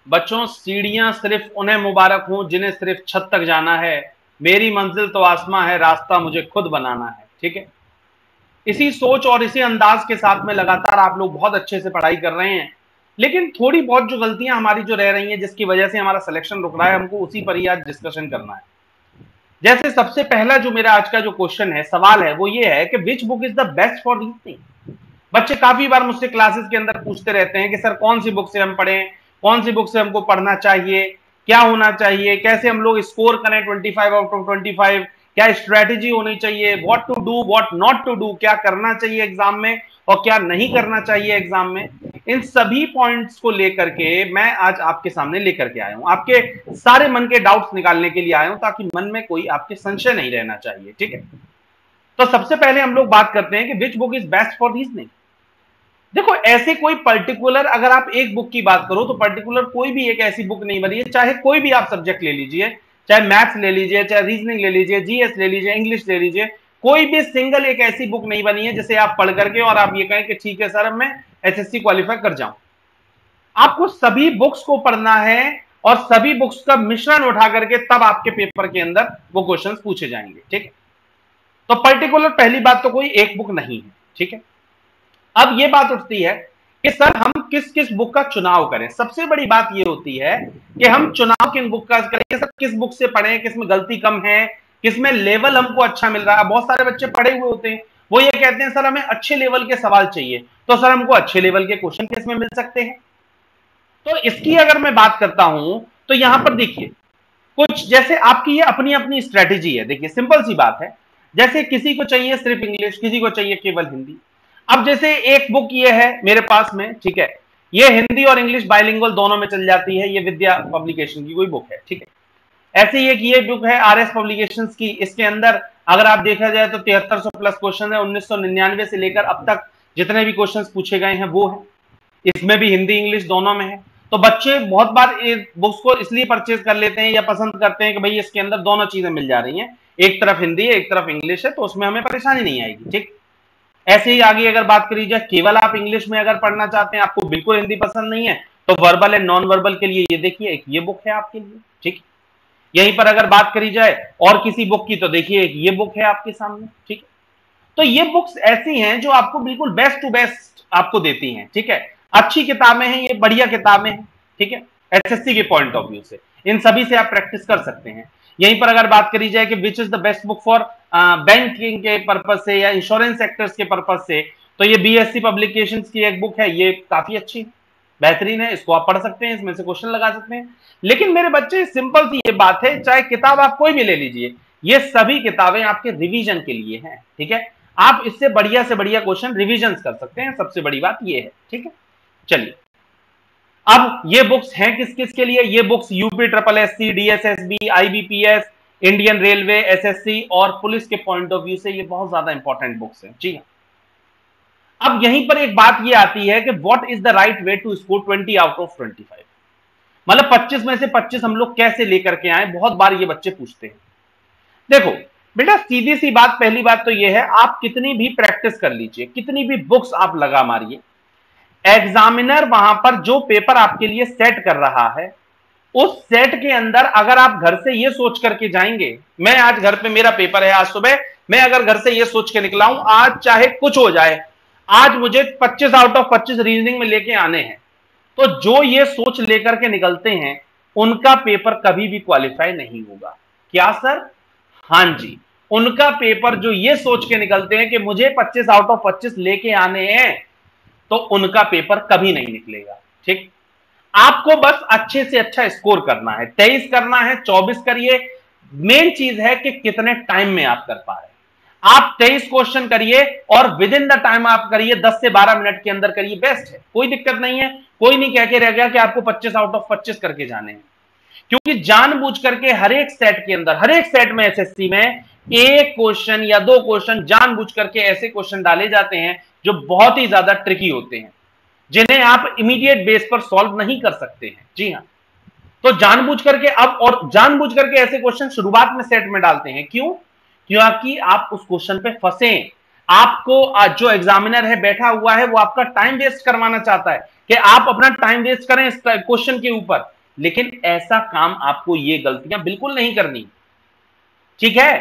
बच्चों सीढ़ियां सिर्फ उन्हें मुबारक हों जिन्हें सिर्फ छत तक जाना है। मेरी मंजिल तो आसमां है, रास्ता मुझे खुद बनाना है। ठीक है, इसी सोच और इसी अंदाज के साथ में लगातार आप लोग बहुत अच्छे से पढ़ाई कर रहे हैं, लेकिन थोड़ी बहुत जो गलतियां हमारी जो रह रही हैं जिसकी वजह से हमारा सिलेक्शन रुक रहा है, हमको उसी पर ही आज डिस्कशन करना है। जैसे सबसे पहला जो मेरा आज का जो क्वेश्चन है, सवाल है, वो ये है कि which book is the best for reasoning. बच्चे काफी बार मुझसे क्लासेस के अंदर पूछते रहते हैं कि सर कौन सी बुक से हम पढ़ें, कौन सी बुक से हमको पढ़ना चाहिए, क्या होना चाहिए, कैसे हम लोग स्कोर करें 25 आउट ऑफ 25, क्या स्ट्रेटेजी होनी चाहिए, what to do what not to do, क्या करना चाहिए एग्जाम में और क्या नहीं करना चाहिए एग्जाम में। इन सभी पॉइंट्स को लेकर के मैं आज आपके सामने लेकर के आया हूं, आपके सारे मन के डाउट्स निकालने के लिए आया हूं, ताकि मन में कोई आपके संशय नहीं रहना चाहिए। ठीक है, तो सबसे पहले हम लोग बात करते हैं कि which book is best for reasoning. देखो, ऐसे कोई पर्टिकुलर, अगर आप एक बुक की बात करो तो पर्टिकुलर कोई भी एक ऐसी बुक नहीं बनी है, चाहे कोई भी आप सब्जेक्ट ले लीजिए, चाहे मैथ्स ले लीजिए, चाहे रीजनिंग ले लीजिए, जीएस ले लीजिए, इंग्लिश ले लीजिए, कोई भी सिंगल एक ऐसी बुक नहीं बनी है जिसे आप पढ़ करके और आप ये कहें कि ठीक है सर अब मैं एसएससी क्वालिफाई कर जाऊं। आपको सभी बुक्स को पढ़ना है और सभी बुक्स का मिश्रण उठा करके तब आपके पेपर के अंदर वो क्वेश्चंस पूछे जाएंगे। ठीक है, तो पर्टिकुलर पहली बात तो कोई एक बुक नहीं है। ठीक है, अब ये बात उठती है कि सर हम किस किस बुक का चुनाव करें। सबसे बड़ी बात ये होती है कि हम चुनाव किन बुक का करें, सर किस बुक से पढ़ें, किस में गलती कम है, किस में लेवल हमको अच्छा मिल रहा है। बहुत सारे बच्चे पढ़े हुए होते हैं, वो ये कहते हैं सर हमें अच्छे लेवल के सवाल चाहिए, तो सर हमको अच्छे लेवल के क्वेश्चन किस में मिल सकते हैं। तो इसकी अगर मैं बात करता हूं तो यहां पर देखिए, कुछ जैसे आपकी ये अपनी अपनी स्ट्रेटेजी है। देखिए सिंपल सी बात है, जैसे किसी को चाहिए सिर्फ इंग्लिश, किसी को चाहिए केवल हिंदी। अब जैसे एक बुक ये है मेरे पास में, ठीक है, ये हिंदी और इंग्लिश बाइलिंगुअल दोनों में चल जाती है, ये विद्या पब्लिकेशन की कोई बुक है। ठीक है, ऐसे ही एक ये बुक है आरएस पब्लिकेशंस की, इसके अंदर अगर आप देखा जाए तो 7300 प्लस क्वेश्चन है, 1999 से लेकर अब तक जितने भी क्वेश्चन पूछे गए हैं वो है, इसमें भी हिंदी इंग्लिश दोनों में है। तो बच्चे बहुत बार बुक्स को इसलिए परचेज कर लेते हैं या पसंद करते हैं कि भाई इसके अंदर दोनों चीजें मिल जा रही हैं, एक तरफ हिंदी है एक तरफ इंग्लिश है, तो उसमें हमें परेशानी नहीं आएगी। ठीक, ऐसे ही आगे अगर बात करी जाए, केवल आप इंग्लिश में अगर पढ़ना चाहते हैं, आपको बिल्कुल हिंदी पसंद नहीं है, तो वर्बल एंड नॉन वर्बल के लिए ये देखिए एक ये बुक है आपके लिए। ठीक, यहीं पर अगर बात करी जाए और किसी बुक की, तो देखिए एक ये बुक है आपके सामने। ठीक, तो ये बुक्स ऐसी हैं जो आपको बिल्कुल बेस्ट टू बेस्ट आपको देती हैं। ठीक है, अच्छी किताबें हैं, ये बढ़िया किताबें हैं। ठीक है, एसएससी के पॉइंट ऑफ व्यू से इन सभी से आप प्रैक्टिस कर सकते हैं। यहीं पर अगर बात करी जाए कि which is the best book for banking के पर्पज से या इंश्योरेंस सेक्टर्स के पर्पज से, तो ये बीएससी पब्लिकेशंस की एक बुक है, ये काफी अच्छी बेहतरीन है, इसको आप पढ़ सकते हैं, इसमें से क्वेश्चन लगा सकते हैं। लेकिन मेरे बच्चे सिंपल सी ये बात है, चाहे किताब आप कोई भी ले लीजिए, ये सभी किताबें आपके रिवीजन के लिए हैं। ठीक है, आप इससे बढ़िया से बढ़िया क्वेश्चन रिवीजन कर सकते हैं, सबसे बड़ी बात ये है। ठीक है, चलिए अब ये बुक्स हैं किस किस के लिए, ये books UP triple SC, DSSB, IBPS, Indian railway, SSC और पुलिस के पॉइंट ऑफ व्यू से ये बहुत ज्यादा इंपॉर्टेंट बुक्स हैं। जी हाँ, अब यहीं पर एक बात ये आती है कि what is the right way to score 20 out of 25, मतलब 25 में से 25 हम लोग कैसे लेकर के आए, बहुत बार ये बच्चे पूछते हैं। देखो बेटा, सीधी सी बात, पहली बात तो ये है, आप कितनी भी प्रैक्टिस कर लीजिए, कितनी भी बुक्स आप लगा मारिए, एग्जामिनर वहां पर जो पेपर आपके लिए सेट कर रहा है, उस सेट के अंदर अगर आप घर से ये सोच करके जाएंगे, मैं आज घर पे मेरा पेपर है, आज सुबह मैं अगर घर से ये सोच के निकला हूं आज चाहे कुछ हो जाए, आज मुझे 25 आउट ऑफ 25 रीजनिंग में लेके आने हैं, तो जो ये सोच लेकर के निकलते हैं उनका पेपर कभी भी क्वालिफाई नहीं होगा। क्या सर? हां जी, उनका पेपर जो ये सोच के निकलते हैं कि मुझे 25 आउट ऑफ 25 लेके आने हैं, तो उनका पेपर कभी नहीं निकलेगा। ठीक, आपको बस अच्छे से अच्छा स्कोर करना है, 23 करना है, 24 करिए, मेन चीज है कि कितने टाइम में आप कर पा रहे हैं। आप 23 क्वेश्चन करिए और विद इन द टाइम आप करिए, 10 से 12 मिनट के अंदर करिए, बेस्ट है, कोई दिक्कत नहीं है। कोई नहीं कह के रह गया कि आपको 25 आउट ऑफ 25 करके जाने हैं, क्योंकि जानबूझ करके हर एक सेट के अंदर, हर एक सेट में एसएससी में एक क्वेश्चन या दो क्वेश्चन जानबूझ करके ऐसे क्वेश्चन डाले जाते हैं जो बहुत ही ज्यादा ट्रिकी होते हैं, जिन्हें आप इमीडिएट बेस पर सॉल्व नहीं कर सकते हैं। जी हां, तो जानबूझ करके अब, और जानबूझ करके ऐसे क्वेश्चन शुरुआत में सेट में डालते हैं, क्यों? क्योंकि आप उस क्वेश्चन पे फंसे। आपको जो एग्जामिनर है बैठा हुआ है वो आपका टाइम वेस्ट करवाना चाहता है कि आप अपना टाइम वेस्ट करें इस क्वेश्चन के ऊपर, लेकिन ऐसा काम आपको ये गलतियां बिल्कुल नहीं करनी, ठीक है।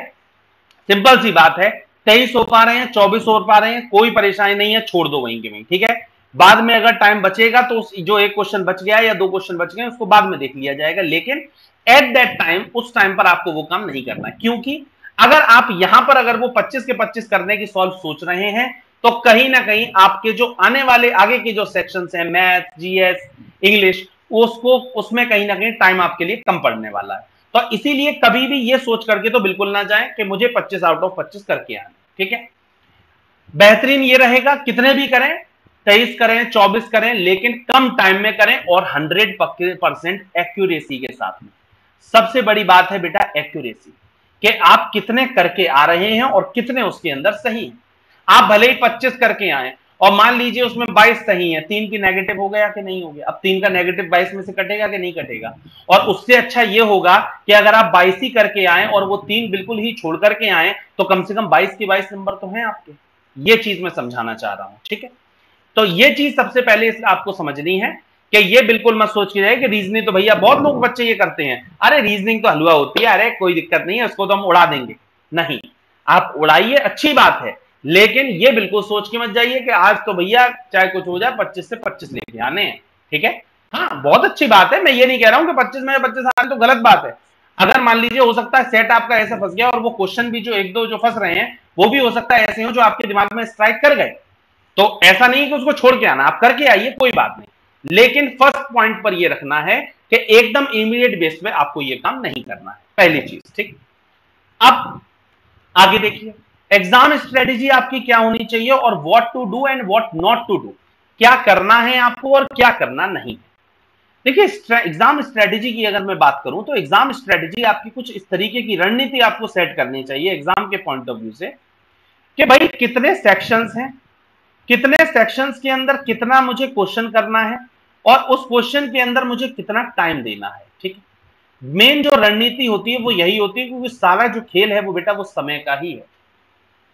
सिंपल सी बात है, 23 हो पा रहे हैं, 24 हो पा रहे हैं, कोई परेशानी नहीं है, छोड़ दो वहीं के वहीं, ठीक है। बाद में अगर टाइम बचेगा तो जो एक क्वेश्चन बच गया या दो क्वेश्चन बच गए उसको बाद में देख लिया जाएगा, लेकिन एट दैट टाइम, उस टाइम पर आपको वो काम नहीं करना है। क्योंकि अगर आप यहां पर अगर वो 25 के 25 करने की सॉल्व सोच रहे हैं तो कहीं ना कहीं आपके जो आने वाले आगे के जो सेक्शंस हैं, मैथ, जीएस, इंग्लिश, उसको उसमें कहीं ना कहीं टाइम आपके लिए कम पड़ने वाला है। तो इसीलिए कभी भी ये सोच करके तो बिल्कुल ना जाएं कि मुझे 25 आउट ऑफ 25 करके आना, ठीक है। बेहतरीन ये रहेगा कितने भी करें, 23 करें, 24 करें, लेकिन कम टाइम में करें और 100% एक्यूरेसी के साथ में। सबसे बड़ी बात है बेटा एक्यूरेसी, कि आप कितने करके आ रहे हैं और कितने उसके अंदर सही है। आप भले ही 25 करके आए और मान लीजिए उसमें 22 सही है, 3 की नेगेटिव हो गया कि नहीं हो गया, अब 3 का नेगेटिव 22 में से कटेगा कि नहीं कटेगा। और उससे अच्छा यह होगा कि अगर आप 22 ही करके आए और वो 3 बिल्कुल ही छोड़ करके आए तो कम से कम 22 के 22 नंबर तो हैं आपके। ये चीज मैं समझाना चाह रहा हूं, ठीक है। तो ये चीज सबसे पहले आपको समझनी है कि ये बिल्कुल मत सोच के जाए कि रीजनिंग तो भैया बहुत लोग बच्चे ये करते हैं, अरे रीजनिंग तो हलवा होती है, अरे कोई दिक्कत नहीं है, उसको तो हम उड़ा देंगे। नहीं, आप उड़ाइए, अच्छी बात है, लेकिन ये बिल्कुल सोच के मत जाइए कि आज तो भैया चाहे कुछ हो जाए 25 से 25 लेके आने हैं, ठीक है। हाँ, बहुत अच्छी बात है, मैं ये नहीं कह रहा हूं कि 25 में 25 आने तो गलत बात है। अगर मान लीजिए हो सकता है सेट आपका ऐसा फंस गया और वो क्वेश्चन भी जो एक दो जो फंस रहे हैं वो भी हो सकता है ऐसे हो जो आपके दिमाग में स्ट्राइक कर गए, तो ऐसा नहीं कि उसको छोड़ के आना, आप करके आइए, कोई बात नहीं, लेकिन फर्स्ट पॉइंट पर यह रखना है कि एकदम इमीडिएट बेस पे आपको यह काम नहीं करना है, पहली चीज, ठीक। अब आगे देखिए, एग्जाम स्ट्रेटेजी आपकी क्या होनी चाहिए और what to do and what not to do, क्या करना है आपको और क्या करना नहीं है। देखिए, एग्जाम स्ट्रेटेजी की अगर मैं बात करूं तो एग्जाम स्ट्रेटेजी आपकी कुछ इस तरीके की रणनीति आपको सेट करनी चाहिए एग्जाम के पॉइंट ऑफ व्यू से, कि भाई कितने सेक्शंस हैं, कितने सेक्शंस के अंदर कितना मुझे क्वेश्चन करना है और उस क्वेश्चन के अंदर मुझे कितना टाइम देना है, ठीक है। मेन जो रणनीति होती है वो यही होती है, क्योंकि सारा जो खेल है वो बेटा वो समय का ही है,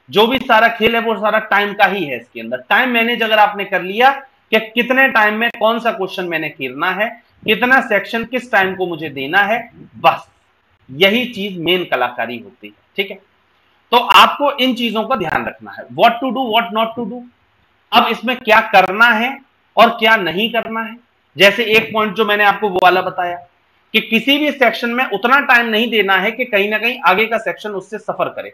जो भी सारा खेल है वो सारा टाइम का ही है। इसके अंदर टाइम मैनेज अगर आपने कर लिया कि कितने टाइम में कौन सा क्वेश्चन मैंने घेरना है, कितना सेक्शन किस टाइम को मुझे देना है, बस यही चीज मेन कलाकारी होती है, ठीक है। तो आपको इन चीजों का ध्यान रखना है, what to do what not to do. अब इसमें क्या करना है और क्या नहीं करना है, जैसे एक पॉइंट जो मैंने आपको वो वाला बताया कि किसी भी सेक्शन में उतना टाइम नहीं देना है कि कहीं ना कहीं आगे का सेक्शन उससे सफर करे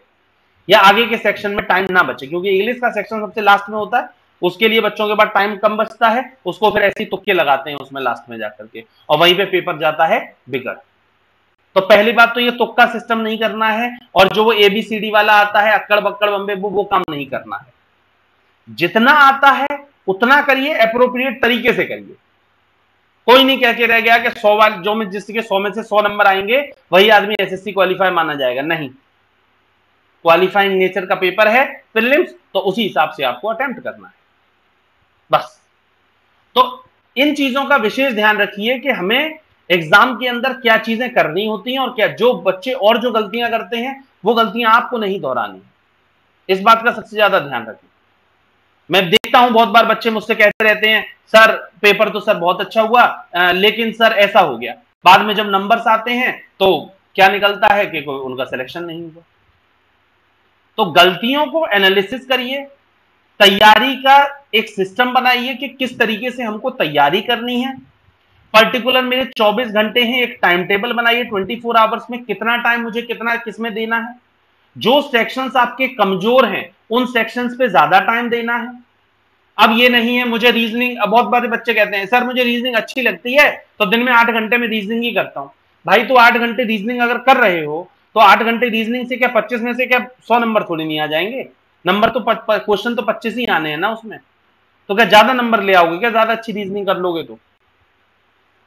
या आगे के सेक्शन में टाइम ना बचे, क्योंकि इंग्लिश का सेक्शन सबसे लास्ट में होता है, उसके लिए बच्चों के पास टाइम कम बचता है, उसको फिर ऐसे ही तुक्के लगाते हैं उसमें लास्ट में जाकर के, और वहीं पे पेपर जाता है बिगड़। तो पहली बात तो ये तुक्का सिस्टम नहीं करना है, और जो वो एबीसीडी वाला आता है अक्कड़ बक्कड़ बम्बे वो काम नहीं करना है। जितना आता है उतना करिए, एप्रोप्रिएट तरीके से करिए। कोई नहीं कह के रह गया कि 100 वाले जो में जिसके 100 में से 100 नंबर आएंगे वही आदमी एसएससी क्वालिफाई माना जाएगा, नहीं। क्वालिफाइंग नेचर का पेपर है प्रीलिम्स, तो उसी हिसाब से आपको अटेम्प्ट करना है, बस। तो इन चीजों का विशेष ध्यान रखिए कि हमें एग्जाम के अंदर क्या चीजें करनी होती हैं और क्या जो बच्चे और जो गलतियां करते हैं वो गलतियां आपको नहीं दोहरानी, इस बात का सबसे ज्यादा ध्यान रखिए। मैं देखता हूं बहुत बार बच्चे मुझसे कहते रहते हैं सर पेपर तो सर बहुत अच्छा हुआ, लेकिन सर ऐसा हो गया, बाद में जब नंबर्स आते हैं तो क्या निकलता है कि कोई उनका सिलेक्शन नहीं हुआ। तो गलतियों को एनालिसिस करिए, तैयारी का एक सिस्टम बनाइए कि किस तरीके से हमको तैयारी करनी है, पर्टिकुलर मेरे 24 घंटे हैं, एक टाइम टेबल बनाइए 24 आवर्स में कितना टाइम मुझे कितना किसमें देना है। जो सेक्शंस आपके कमजोर हैं उन सेक्शंस पे ज्यादा टाइम देना है। अब ये नहीं है मुझे रीजनिंग, बहुत बार बच्चे कहते हैं सर मुझे रीजनिंग अच्छी लगती है तो दिन में 8 घंटे में रीजनिंग ही करता हूं। भाई तो 8 घंटे रीजनिंग अगर कर रहे हो तो 8 घंटे रीजनिंग से क्या 25 में से क्या 100 नंबर थोड़ी नहीं आ जाएंगे, नंबर तो क्वेश्चन तो 25 ही आने हैं ना उसमें, तो क्या ज्यादा नंबर ले आओगे क्या ज्यादा अच्छी रीजनिंग कर लोगे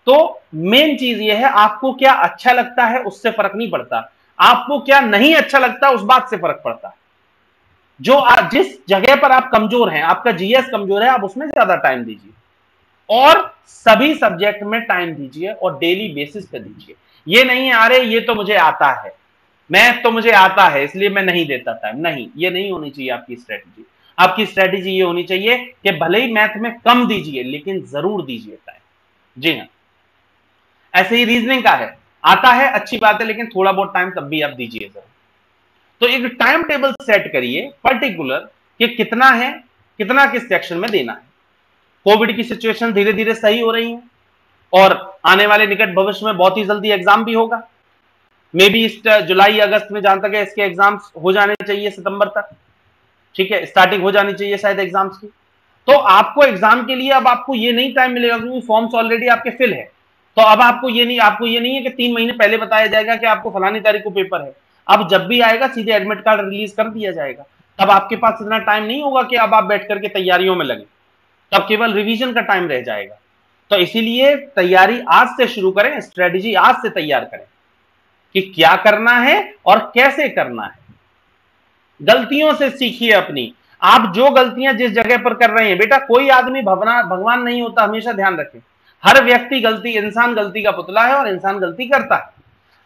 तो मेन चीज ये है आपको क्या अच्छा लगता है उससे फर्क नहीं पड़ता, आपको क्या नहीं अच्छा लगता उस बात से फर्क पड़ता है। जो जिस जगह पर आप कमजोर हैं, आपका जीएस कमजोर है, आप उसमें ज्यादा टाइम दीजिए और सभी सब्जेक्ट में टाइम दीजिए और डेली बेसिस पे दीजिए। ये नहीं है अरे ये तो मुझे आता है, मैथ तो मुझे आता है इसलिए मैं नहीं देता टाइम, नहीं, ये नहीं होनी चाहिए आपकी स्ट्रेटजी। आपकी स्ट्रेटजी ये होनी चाहिए कि भले ही मैथ में कम दीजिए लेकिन जरूर दीजिए टाइम। जी हाँ, ऐसे ही रीजनिंग का है, आता है अच्छी बात है, लेकिन थोड़ा बहुत टाइम तब भी आप दीजिए जरूर। तो एक टाइम टेबल सेट करिए पर्टिकुलर कि कितना है, कितना किस सेक्शन में देना है। कोविड की सिचुएशन धीरे धीरे सही हो रही है और आने वाले निकट भविष्य में बहुत ही जल्दी एग्जाम भी होगा। मे बी इस जुलाई अगस्त में, जहां तक है, इसके एग्जाम्स हो जाने चाहिए सितंबर तक, ठीक है, स्टार्टिंग हो जानी चाहिए शायद एग्जाम्स की। तो आपको एग्जाम के लिए अब आपको ये नहीं टाइम मिलेगा क्योंकि फॉर्म्स ऑलरेडी आपके फिल है। तो अब आपको ये नहीं है कि 3 महीने पहले बताया जाएगा कि आपको फलानी तारीख को पेपर है। अब जब भी आएगा सीधे एडमिट कार्ड रिलीज कर दिया जाएगा। तब आपके पास इतना टाइम नहीं होगा कि अब आप बैठ करके तैयारियों में लगे, तब केवल रिवीजन का टाइम रह जाएगा। तो इसीलिए तैयारी आज से शुरू करें, स्ट्रेटेजी आज से तैयार करें कि क्या करना है और कैसे करना है। गलतियों से सीखिए अपनी। आप जो गलतियां जिस जगह पर कर रहे हैं, बेटा कोई आदमी भगवान नहीं होता, हमेशा ध्यान रखें। हर व्यक्ति इंसान गलती का पुतला है और इंसान गलती करता है।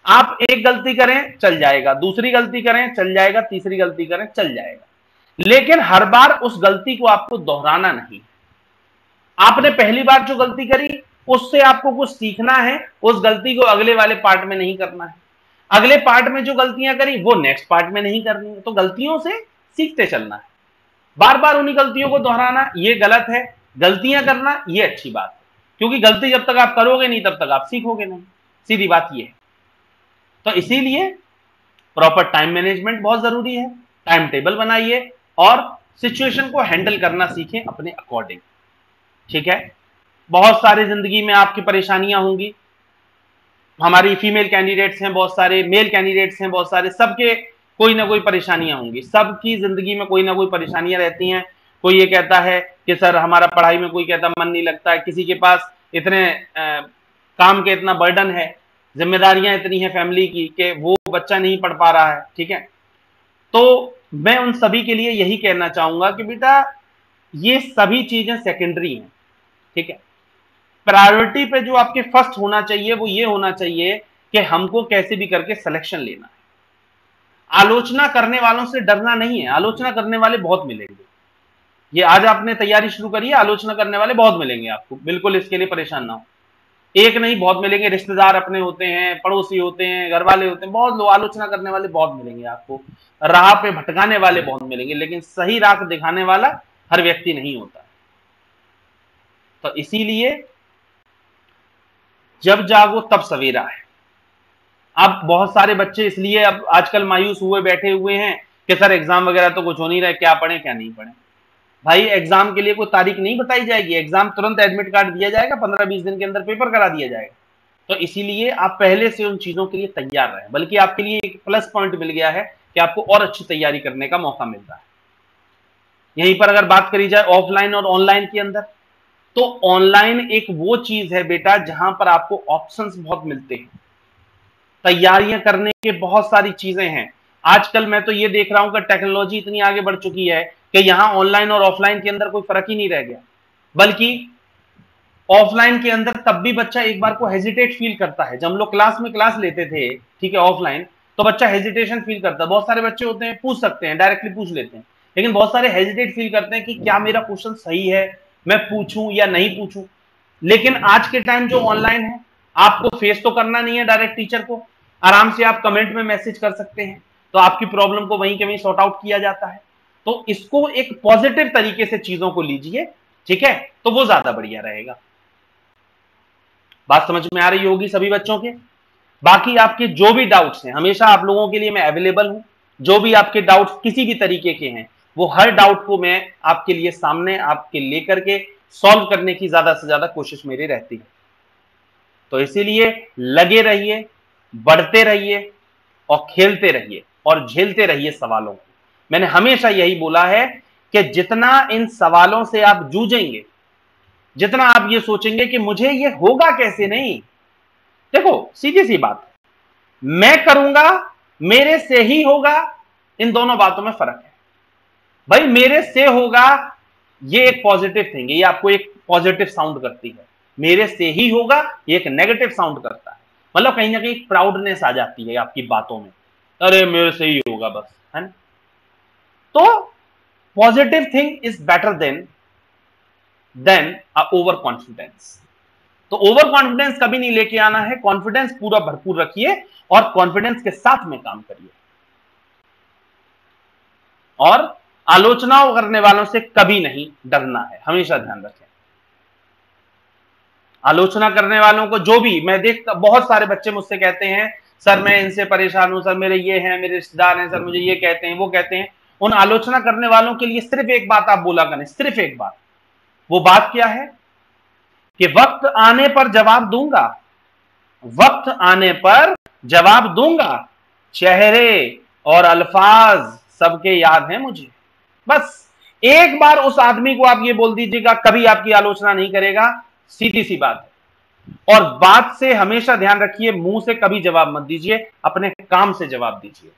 आप एक गलती करें चल जाएगा, दूसरी गलती करें चल जाएगा, तीसरी गलती करें चल जाएगा, लेकिन हर बार उस गलती को आपको दोहराना नहीं। आपने पहली बार जो गलती करी उससे आपको कुछ सीखना है, उस गलती को अगले वाले पार्ट में नहीं करना है। अगले पार्ट में जो गलतियां करी वो नेक्स्ट पार्ट में नहीं करनी है। तो गलतियों से सीखते चलना है, बार बार उन्हीं गलतियों को दोहराना ये गलत है, गलतियां करना ये अच्छी बात है, क्योंकि गलती जब तक आप करोगे नहीं तब तक आप सीखोगे नहीं, सीधी बात ये है। तो इसीलिए प्रॉपर टाइम मैनेजमेंट बहुत जरूरी है। टाइम टेबल बनाइए और सिचुएशन को हैंडल करना सीखें अपने अकॉर्डिंग, ठीक है। बहुत सारे जिंदगी में आपकी परेशानियां होंगी, हमारी फीमेल कैंडिडेट्स हैं बहुत सारे, मेल कैंडिडेट्स हैं बहुत सारे, सबके कोई ना कोई परेशानियां होंगी, सबकी जिंदगी में कोई ना कोई परेशानियां रहती हैं। कोई ये कहता है कि सर हमारा पढ़ाई में, कोई कहता मन नहीं लगता है, किसी के पास इतने काम के इतना बर्डन है, जिम्मेदारियां इतनी हैं फैमिली की कि वो बच्चा नहीं पढ़ पा रहा है, ठीक है। तो मैं उन सभी के लिए यही कहना चाहूंगा कि बेटा ये सभी चीजें सेकेंडरी हैं, ठीक है। प्रायोरिटी पे जो आपके फर्स्ट होना चाहिए वो ये होना चाहिए कि हमको कैसे भी करके सिलेक्शन लेना है। आलोचना करने वालों से डरना नहीं है, आलोचना करने वाले बहुत मिलेंगे। ये आज आपने तैयारी शुरू करी है, आलोचना करने वाले बहुत मिलेंगे आपको, बिल्कुल इसके लिए परेशान ना हो। एक नहीं बहुत मिलेंगे, रिश्तेदार अपने होते हैं, पड़ोसी होते हैं, घर वाले होते हैं, बहुत लोग आलोचना करने वाले बहुत मिलेंगे आपको, राह पे भटकाने वाले बहुत मिलेंगे, लेकिन सही राह दिखाने वाला हर व्यक्ति नहीं होता। तो इसीलिए जब जागो तब सवेरा है। अब बहुत सारे बच्चे इसलिए अब आजकल मायूस हुए बैठे हुए हैं कि सर एग्जाम वगैरह तो कुछ हो नहीं रहा है, क्या पढ़े क्या नहीं पढ़े। भाई एग्जाम के लिए कोई तारीख नहीं बताई जाएगी, एग्जाम तुरंत एडमिट कार्ड दिया जाएगा, 15-20 दिन के अंदर पेपर करा दिया जाएगा। तो इसीलिए आप पहले से उन चीजों के लिए तैयार रहें, बल्कि आपके लिए एक प्लस पॉइंट मिल गया है कि आपको और अच्छी तैयारी करने का मौका मिल रहा है। यहीं पर अगर बात करी जाए ऑफलाइन और ऑनलाइन के अंदर, तो ऑनलाइन एक वो चीज है बेटा जहां पर आपको ऑप्शंस बहुत मिलते हैं, तैयारियां करने के बहुत सारी चीजें हैं। आजकल मैं तो ये देख रहा हूं कि टेक्नोलॉजी इतनी आगे बढ़ चुकी है कि यहां ऑनलाइन और ऑफलाइन के अंदर कोई फर्क ही नहीं रह गया, बल्कि ऑफलाइन के अंदर तब भी बच्चा एक बार को हेजिटेट फील करता है। जब हम लोग क्लास में क्लास लेते थे, ठीक है, ऑफलाइन, तो बच्चा हेजिटेशन फील करता है। बहुत सारे बच्चे होते हैं पूछ सकते हैं, डायरेक्टली पूछ लेते हैं, लेकिन बहुत सारे हेजिटेट फील करते हैं कि क्या मेरा क्वेश्चन सही है, मैं पूछूं या नहीं पूछूं। लेकिन आज के टाइम जो ऑनलाइन है, आपको फेस तो करना नहीं है डायरेक्ट टीचर को, आराम से आप कमेंट में मैसेज कर सकते हैं, तो आपकी प्रॉब्लम को वहीं के वहीं सॉर्ट आउट किया जाता है। तो इसको एक पॉजिटिव तरीके से चीजों को लीजिए, ठीक है, तो वो ज्यादा बढ़िया रहेगा। बात समझ में आ रही होगी सभी बच्चों के। बाकी आपके जो भी डाउट्स हैं, हमेशा आप लोगों के लिए मैं अवेलेबल हूं। जो भी आपके डाउट्स किसी भी तरीके के हैं, वो हर डाउट को मैं आपके लिए सामने आपके लेकर के सॉल्व करने की ज्यादा से ज्यादा कोशिश मेरी रहती है। तो इसीलिए लगे रहिए, बढ़ते रहिए और खेलते रहिए और झेलते रहिए सवालों को। मैंने हमेशा यही बोला है कि जितना इन सवालों से आप जूझेंगे, जितना आप ये सोचेंगे कि मुझे ये होगा कैसे, नहीं, देखो सीधी सी बात, मैं करूंगा मेरे से ही होगा, इन दोनों बातों में फर्क है। भाई मेरे से होगा ये एक पॉजिटिव थिंग है, ये आपको एक पॉजिटिव साउंड करती है। मेरे से ही होगा ये एक नेगेटिव साउंड करता है, मतलब कहीं ना कहीं प्राउडनेस आ जाती है आपकी बातों में, अरे मेरे से ही होगा बस, है ना। तो positive thing is better than a over confidence. तो ओवर कॉन्फिडेंस कभी नहीं लेके आना है, कॉन्फिडेंस पूरा भरपूर रखिए और कॉन्फिडेंस के साथ में काम करिए। और आलोचनाओं करने वालों से कभी नहीं डरना है, हमेशा ध्यान रखें। आलोचना करने वालों को जो भी मैं देखता, बहुत सारे बच्चे मुझसे कहते हैं सर मैं इनसे परेशान हूं, सर मेरे ये हैं, मेरे रिश्तेदार हैं, सर मुझे ये कहते हैं वो कहते हैं। उन आलोचना करने वालों के लिए सिर्फ एक बात आप बोला करें, सिर्फ एक बात। वो बात क्या है कि वक्त आने पर जवाब दूंगा, वक्त आने पर जवाब दूंगा, चेहरे और अल्फाज सबके याद हैं मुझे। बस एक बार उस आदमी को आप ये बोल दीजिएगा, कभी आपकी आलोचना नहीं करेगा, सीधी सी बात है। और बात से हमेशा ध्यान रखिए, मुंह से कभी जवाब मत दीजिए, अपने काम से जवाब दीजिए।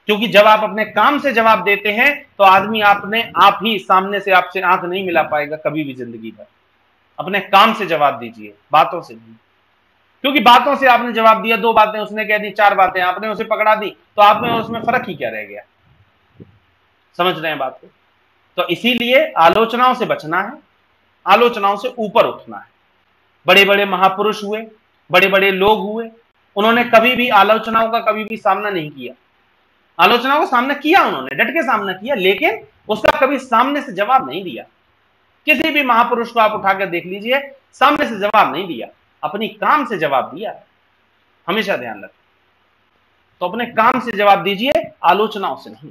क्योंकि जब आप अपने काम से जवाब देते हैं तो आदमी आप ही सामने से आपसे आंख नहीं मिला पाएगा कभी भी जिंदगी भर। अपने काम से जवाब दीजिए, बातों से नहीं। क्योंकि बातों से आपने जवाब दिया, 2 बातें उसने कह दी, 4 बातें आपने उसे पकड़ा दी, तो आप में और उसमें फर्क ही क्या रह गया। समझ रहे हैं बात को? तो इसीलिए आलोचनाओं से बचना है, आलोचनाओं से ऊपर उठना है। बड़े बड़े महापुरुष हुए, बड़े बड़े लोग हुए, उन्होंने कभी भी आलोचनाओं का कभी भी सामना नहीं किया। आलोचनाओं का सामना किया, उन्होंने डट के सामना किया, लेकिन उसका कभी सामने से जवाब नहीं दिया। किसी भी महापुरुष को आप उठाकर देख लीजिए, सामने से जवाब नहीं दिया, अपनी काम से जवाब दिया है। हमेशा ध्यान रखें। तो अपने काम से जवाब दीजिए, आलोचनाओं से नहीं।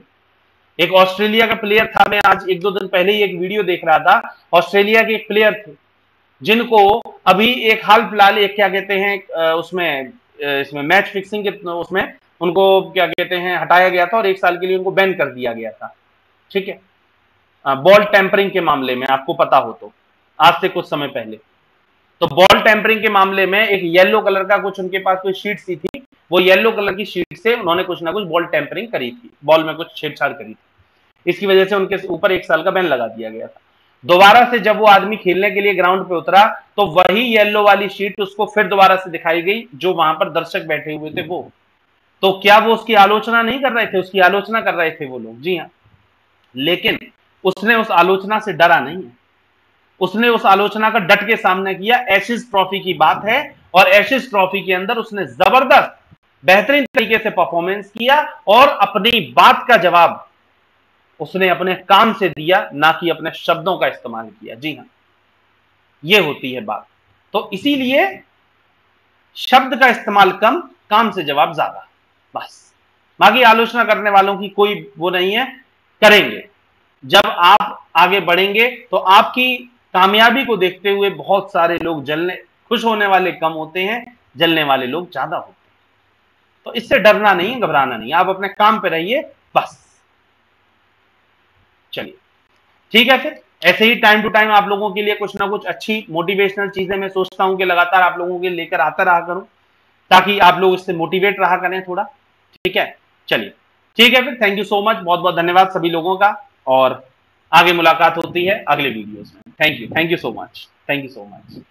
एक ऑस्ट्रेलिया का प्लेयर था, मैं आज 1-2 दिन पहले ही एक वीडियो देख रहा था। ऑस्ट्रेलिया के एक प्लेयर थे जिनको अभी एक हाल फिलहाल एक क्या कहते हैं उसमें इसमें मैच फिक्सिंग के उसमें उनको क्या कहते हैं हटाया गया था और 1 साल के लिए उनको बैन कर दिया गया था। ठीक है, बॉल टेम्परिंग के मामले में, आपको पता हो तो, आज से कुछ समय पहले। तो बॉल टेम्परिंग के मामले में एक येलो कलर का कुछ उनके पास कोई शीट सी थी, वो येलो कलर की शीट से उन्होंने कुछ ना कुछ बॉल टेम्परिंग करी थी, बॉल में कुछ छेड़छाड़ करी थी। इसकी वजह से उनके ऊपर 1 साल का बैन लगा दिया गया था। दोबारा से जब वो आदमी खेलने के लिए ग्राउंड पे उतरा तो वही येलो वाली शीट उसको फिर दोबारा से दिखाई गई, जो वहां पर दर्शक बैठे हुए थे वो। तो क्या वो उसकी आलोचना नहीं कर रहे थे? उसकी आलोचना कर रहे थे वो लोग, जी हाँ। लेकिन उसने उस आलोचना से डरा नहीं है, उसने उस आलोचना का डट के सामना किया। एशेज ट्रॉफी की बात है और एशेज ट्रॉफी के अंदर उसने जबरदस्त बेहतरीन तरीके से परफॉर्मेंस किया और अपनी बात का जवाब उसने अपने काम से दिया, ना कि अपने शब्दों का इस्तेमाल किया। जी हां, यह होती है बात। तो इसीलिए शब्द का इस्तेमाल कम, काम से जवाब ज्यादा, बस। बाकी आलोचना करने वालों की कोई वो नहीं है, करेंगे। जब आप आगे बढ़ेंगे तो आपकी कामयाबी को देखते हुए बहुत सारे लोग खुश होने वाले कम होते हैं, जलने वाले लोग ज्यादा होते हैं। तो इससे डरना नहीं, घबराना नहीं, आप अपने काम पे रहिए, बस। चलिए ठीक है, फिर ऐसे ही टाइम टू टाइम आप लोगों के लिए कुछ ना कुछ अच्छी मोटिवेशनल चीजें मैं सोचता हूं कि लगातार आप लोगों के लेकर आता रहा करूं, ताकि आप लोग इससे मोटिवेट रहा करें थोड़ा। ठीक है, चलिए ठीक है, फिर थैंक यू सो मच, बहुत बहुत धन्यवाद सभी लोगों का, और आगे मुलाकात होती है अगले वीडियोस में। Thank you so much, thank you so much.